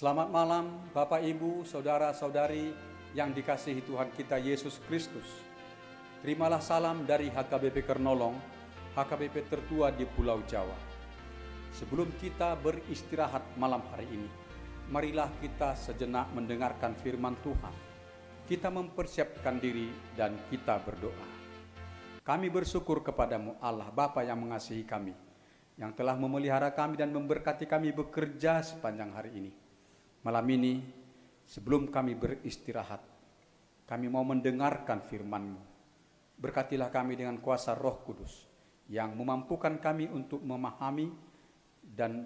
Selamat malam Bapak, Ibu, Saudara-saudari yang dikasihi Tuhan kita Yesus Kristus. Terimalah salam dari HKBP Kernolong, HKBP tertua di Pulau Jawa. Sebelum kita beristirahat malam hari ini, marilah kita sejenak mendengarkan firman Tuhan. Kita mempersiapkan diri dan kita berdoa. Kami bersyukur kepadamu Allah Bapa yang mengasihi kami, yang telah memelihara kami dan memberkati kami bekerja sepanjang hari ini. Malam ini, sebelum kami beristirahat, kami mau mendengarkan firman-Mu. Berkatilah kami dengan kuasa Roh Kudus, yang memampukan kami untuk memahami dan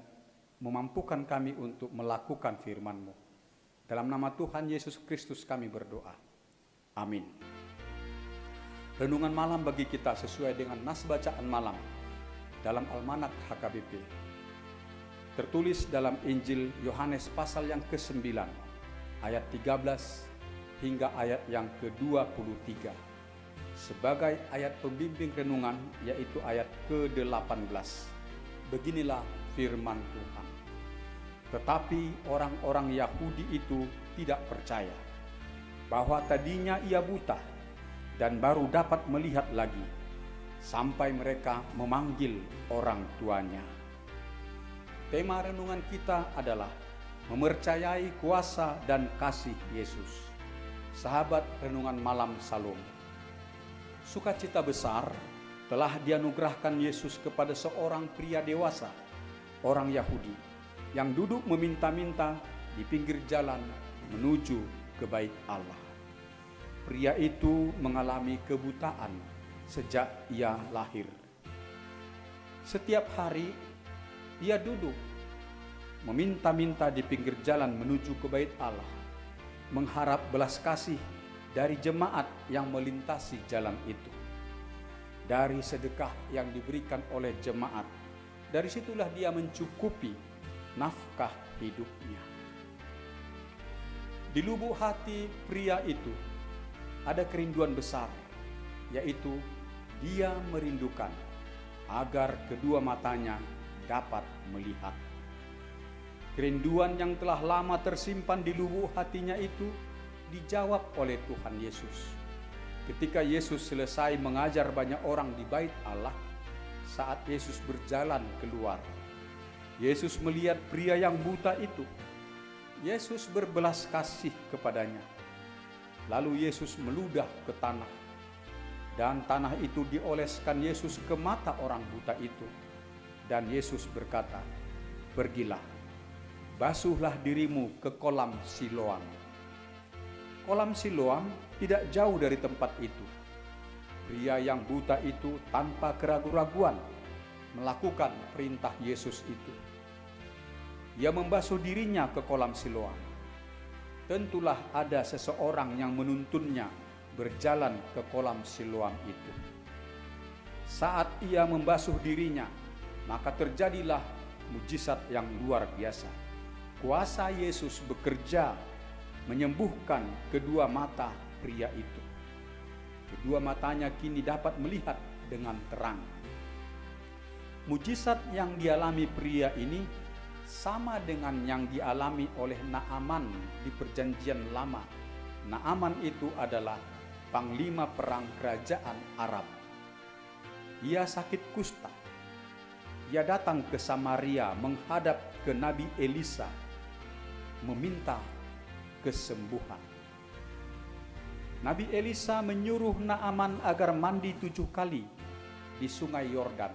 memampukan kami untuk melakukan firman-Mu. Dalam nama Tuhan Yesus Kristus kami berdoa. Amin. Renungan malam bagi kita sesuai dengan nas bacaan malam dalam Almanak HKBP. Tertulis dalam Injil Yohanes pasal yang ke-9, ayat 13 hingga ayat yang ke-23. Sebagai ayat pembimbing renungan, yaitu ayat ke-18. Beginilah firman Tuhan. Tetapi orang-orang Yahudi itu tidak percaya bahwa tadinya ia buta dan baru dapat melihat lagi, sampai mereka memanggil orang tuanya. Tema renungan kita adalah mempercayai kuasa dan kasih Yesus. Sahabat renungan malam Salom. Sukacita besar telah dianugerahkan Yesus kepada seorang pria dewasa, orang Yahudi, yang duduk meminta-minta di pinggir jalan menuju ke bait Allah. Pria itu mengalami kebutaan sejak ia lahir. Setiap hari ia duduk meminta-minta di pinggir jalan menuju ke bait Allah, mengharap belas kasih dari jemaat yang melintasi jalan itu. Dari sedekah yang diberikan oleh jemaat, dari situlah dia mencukupi nafkah hidupnya. Di lubuk hati pria itu ada kerinduan besar, yaitu dia merindukan agar kedua matanya dapat melihat. Kerinduan yang telah lama tersimpan di lubuk hatinya itu dijawab oleh Tuhan Yesus. Ketika Yesus selesai mengajar banyak orang di bait Allah, saat Yesus berjalan keluar, Yesus melihat pria yang buta itu. Yesus berbelas kasih kepadanya. Lalu Yesus meludah ke tanah, dan tanah itu dioleskan Yesus ke mata orang buta itu. Dan Yesus berkata, "Pergilah, basuhlah dirimu ke kolam Siloam." Kolam Siloam tidak jauh dari tempat itu. Pria yang buta itu tanpa keraguan-raguan melakukan perintah Yesus itu. Ia membasuh dirinya ke kolam Siloam. Tentulah ada seseorang yang menuntunnya berjalan ke kolam Siloam itu. Saat ia membasuh dirinya, maka terjadilah mujizat yang luar biasa. Kuasa Yesus bekerja menyembuhkan kedua mata pria itu. Kedua matanya kini dapat melihat dengan terang. Mujizat yang dialami pria ini sama dengan yang dialami oleh Naaman di Perjanjian Lama. Naaman itu adalah panglima perang kerajaan Arab. Ia sakit kusta. Ia datang ke Samaria menghadap ke Nabi Elisa, meminta kesembuhan. Nabi Elisa menyuruh Naaman agar mandi 7 kali di sungai Yordan.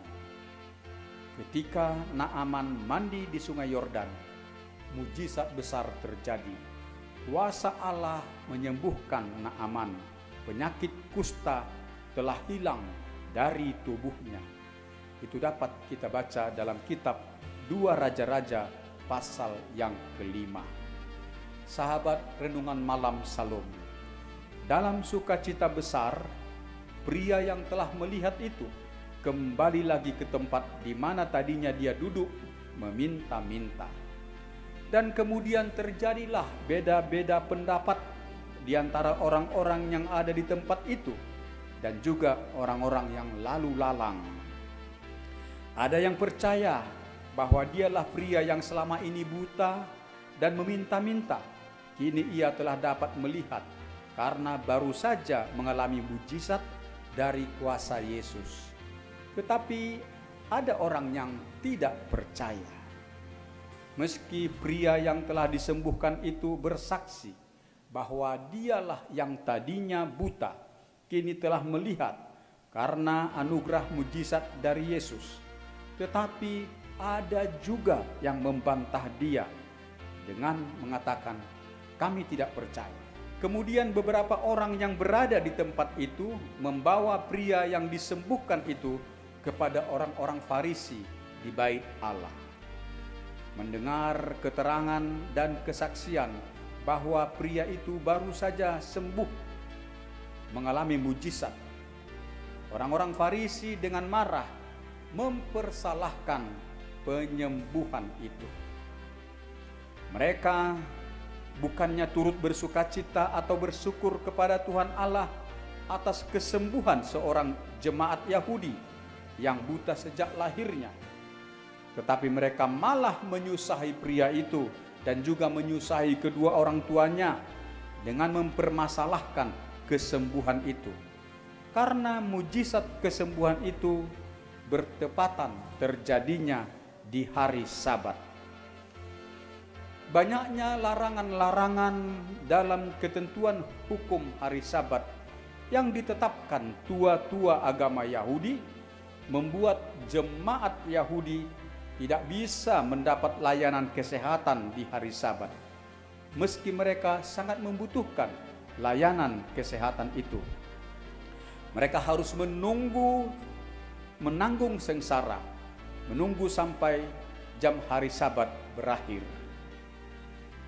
Ketika Naaman mandi di sungai Yordan, mujizat besar terjadi. Kuasa Allah menyembuhkan Naaman. Penyakit kusta telah hilang dari tubuhnya. Itu dapat kita baca dalam kitab 2 Raja-Raja pasal yang ke-5. Sahabat renungan malam Salom. Dalam sukacita besar, pria yang telah melihat itu kembali lagi ke tempat di mana tadinya dia duduk meminta-minta. Dan kemudian terjadilah beda-beda pendapat di antara orang-orang yang ada di tempat itu dan juga orang-orang yang lalu lalang. Ada yang percaya bahwa dialah pria yang selama ini buta dan meminta-minta. Kini ia telah dapat melihat karena baru saja mengalami mujizat dari kuasa Yesus. Tetapi ada orang yang tidak percaya. Meski pria yang telah disembuhkan itu bersaksi bahwa dialah yang tadinya buta, kini telah melihat karena anugerah mujizat dari Yesus. Tetapi ada juga yang membantah dia dengan mengatakan, kami tidak percaya. Kemudian beberapa orang yang berada di tempat itu membawa pria yang disembuhkan itu kepada orang-orang Farisi di bait Allah. Mendengar keterangan dan kesaksian bahwa pria itu baru saja sembuh, mengalami mujizat, orang-orang Farisi dengan marah mempersalahkan penyembuhan itu. Mereka bukannya turut bersukacita atau bersyukur kepada Tuhan Allah atas kesembuhan seorang jemaat Yahudi yang buta sejak lahirnya, tetapi mereka malah menyusahi pria itu dan juga menyusahi kedua orang tuanya dengan mempermasalahkan kesembuhan itu. Karena mujizat kesembuhan itu bertepatan terjadinya di hari Sabat. Banyaknya larangan-larangan dalam ketentuan hukum hari Sabat yang ditetapkan tua-tua agama Yahudi membuat jemaat Yahudi tidak bisa mendapat layanan kesehatan di hari Sabat, meski mereka sangat membutuhkan layanan kesehatan itu. Mereka harus menanggung sengsara, menunggu sampai jam hari Sabat berakhir.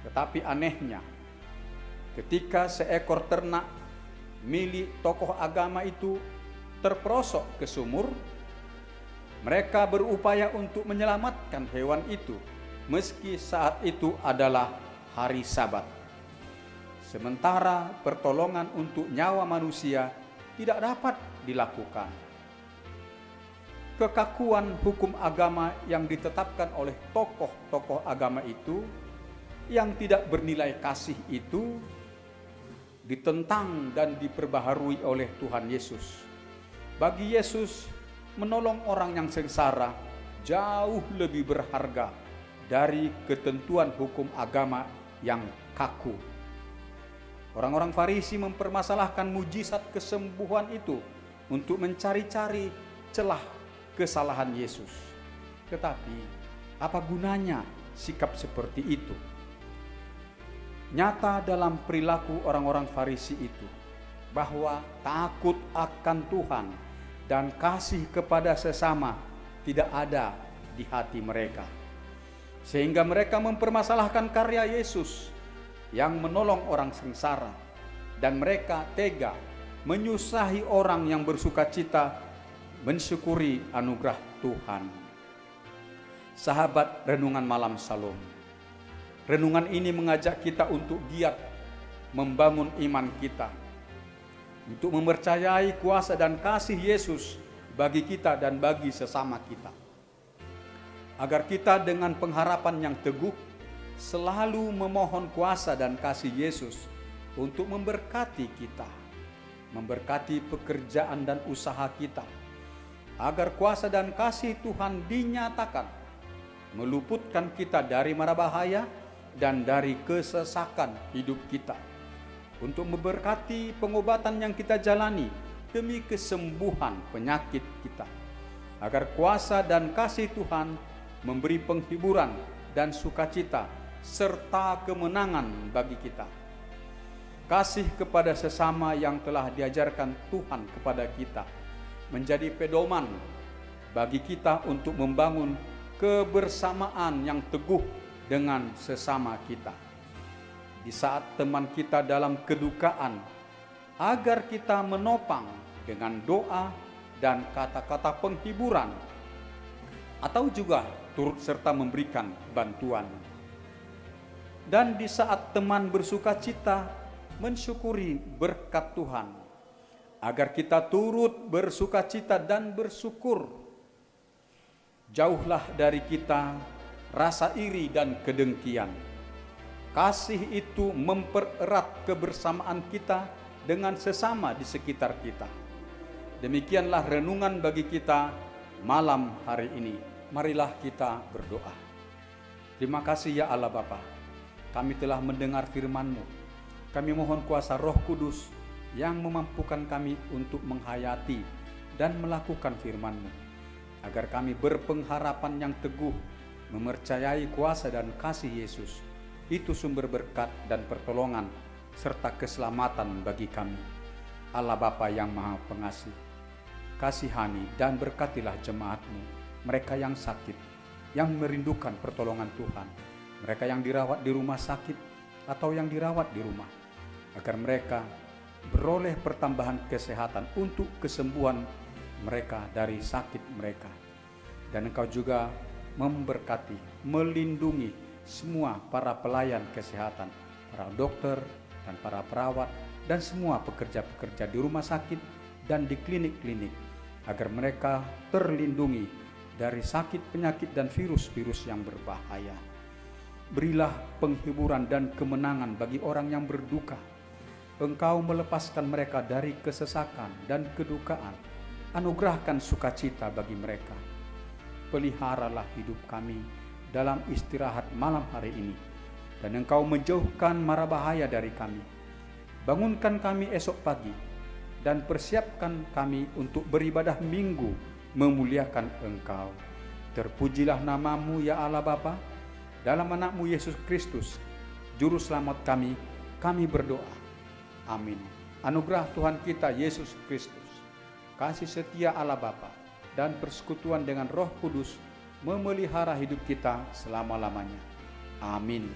Tetapi anehnya, ketika seekor ternak milik tokoh agama itu terperosok ke sumur, mereka berupaya untuk menyelamatkan hewan itu, meski saat itu adalah hari Sabat. Sementara pertolongan untuk nyawa manusia tidak dapat dilakukan. Kekakuan hukum agama yang ditetapkan oleh tokoh-tokoh agama itu, yang tidak bernilai kasih itu, ditentang dan diperbaharui oleh Tuhan Yesus. Bagi Yesus, menolong orang yang sengsara jauh lebih berharga dari ketentuan hukum agama yang kaku. Orang-orang Farisi mempermasalahkan mujizat kesembuhan itu untuk mencari-cari celah kesalahan Yesus. Tetapi apa gunanya sikap seperti itu? Nyata dalam perilaku orang-orang Farisi itu bahwa takut akan Tuhan dan kasih kepada sesama tidak ada di hati mereka, sehingga mereka mempermasalahkan karya Yesus yang menolong orang sengsara, dan mereka tega menyusahi orang yang bersukacita mensyukuri anugerah Tuhan. Sahabat Renungan Malam Salom, renungan ini mengajak kita untuk giat membangun iman kita, untuk mempercayai kuasa dan kasih Yesus bagi kita dan bagi sesama kita, agar kita dengan pengharapan yang teguh selalu memohon kuasa dan kasih Yesus untuk memberkati kita, memberkati pekerjaan dan usaha kita, agar kuasa dan kasih Tuhan dinyatakan, meluputkan kita dari mara bahaya dan dari kesesakan hidup kita, untuk memberkati pengobatan yang kita jalani demi kesembuhan penyakit kita, agar kuasa dan kasih Tuhan memberi penghiburan dan sukacita serta kemenangan bagi kita. Kasih kepada sesama yang telah diajarkan Tuhan kepada kita menjadi pedoman bagi kita untuk membangun kebersamaan yang teguh dengan sesama kita. Di saat teman kita dalam kedukaan, agar kita menopang dengan doa dan kata-kata penghiburan, atau juga turut serta memberikan bantuan. Dan di saat teman bersukacita, mensyukuri berkat Tuhan, agar kita turut bersukacita dan bersyukur. Jauhlah dari kita rasa iri dan kedengkian, Kasih itu mempererat kebersamaan kita dengan sesama di sekitar kita. Demikianlah renungan bagi kita malam hari ini. Marilah kita berdoa. Terima kasih ya Allah Bapa, kami telah mendengar firman-Mu. Kami mohon kuasa Roh Kudus yang memampukan kami untuk menghayati dan melakukan firman-Mu, agar kami berpengharapan yang teguh, mempercayai kuasa dan kasih Yesus. Itu sumber berkat dan pertolongan serta keselamatan bagi kami. Allah Bapa yang Maha Pengasih, kasihani dan berkatilah jemaat-Mu, mereka yang sakit, yang merindukan pertolongan Tuhan, mereka yang dirawat di rumah sakit atau yang dirawat di rumah, agar mereka beroleh pertambahan kesehatan untuk kesembuhan mereka dari sakit mereka. Dan Engkau juga memberkati, melindungi semua para pelayan kesehatan, para dokter dan para perawat, dan semua pekerja-pekerja di rumah sakit dan di klinik-klinik, agar mereka terlindungi dari sakit, penyakit, dan virus-virus yang berbahaya. Berilah penghiburan dan kemenangan bagi orang yang berduka. Engkau melepaskan mereka dari kesesakan dan kedukaan. Anugerahkan sukacita bagi mereka. Peliharalah hidup kami dalam istirahat malam hari ini, dan Engkau menjauhkan mara bahaya dari kami. Bangunkan kami esok pagi, dan persiapkan kami untuk beribadah minggu memuliakan Engkau. Terpujilah nama-Mu ya Allah Bapa, dalam anak-Mu Yesus Kristus, Juru Selamat kami berdoa. Amin. Anugerah Tuhan kita Yesus Kristus, kasih setia Allah Bapa, dan persekutuan dengan Roh Kudus memelihara hidup kita selama-lamanya. Amin.